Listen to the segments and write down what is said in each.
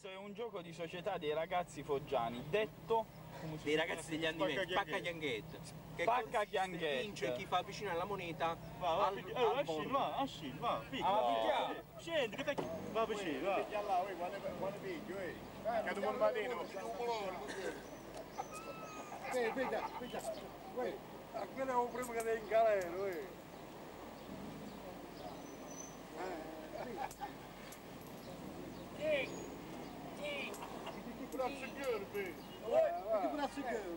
Questo è un gioco di società dei ragazzi foggiani, detto dei ragazzi degli anni 20, Spacca Chianghette. Spacca Chianghette. Vince chi fa vicino alla moneta al bordo. Ascil, va, piccola. Scendi, che va vicino, va. Picchia là, quando picchio, che tu non va dentro. Picchia, a quello è un primo che è in galera,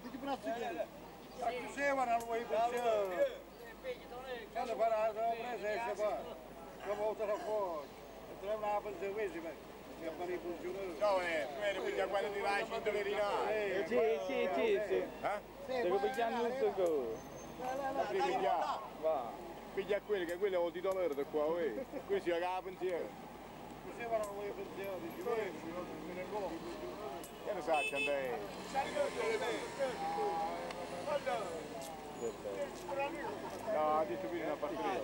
Piti braccio chiaro. Accusavano lui pensiero. Quando farà la presenza qua, dopo te la fuori. Troviamo una pensione questa, che fare i funzionari. No, tu eri perché quando ti lasci in verità. Sì. Devo pigliare tutto go. Va. Piglia quelli, che quelli ho titolare da qua, questi è la pensiero. Accusavano lui pensiero, dici, che ne sa, c'è no, ha detto prima una partita.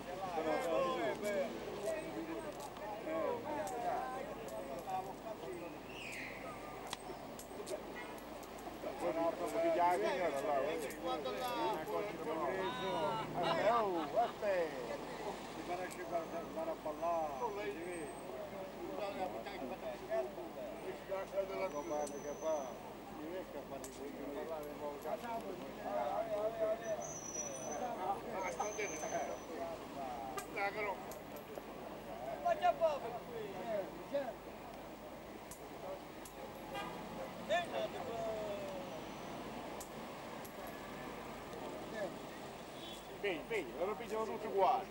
Vedi, lo pigliano tutti uguali.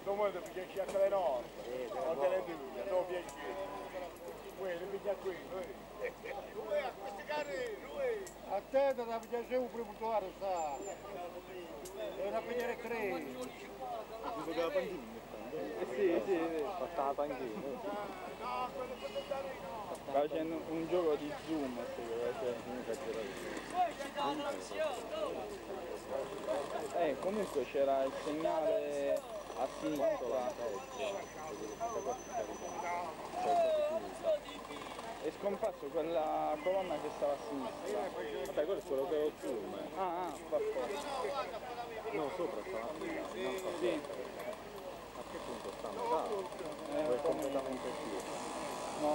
Non vuole pigliarci anche le nostre, non te le piglia, non piacere. Quello piglia quello, a questi carri, a te da pigliare un primo tuo sta. È da pigliare tre. Tipo che la panchina. Sì, fatta la panchina. Sta facendo un gioco di zoom, comunque c'era il segnale a sinistra. È scomparso quella colonna che stava a sinistra. Vabbè, quello è quello che ho zoom. Perfetto. No, sopra sta. Sì. A che punto stanno? È completamente chiuso. No.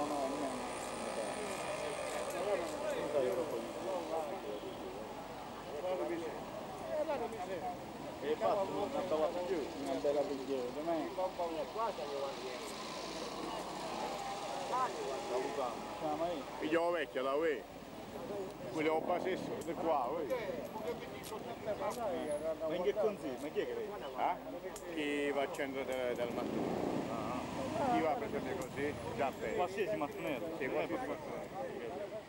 E fatto una trovata più. Una bella pigliere, com'è? Siamo lì. Pigliamo vecchia da voi. Quello è un passesso di qua, Ma in che consiglio? Ma chi è che vede? Chi va al centro del mattone? Chi va a prendere così? Già per. Qualsiasi mattonero. Sì, qualsiasi mattonero.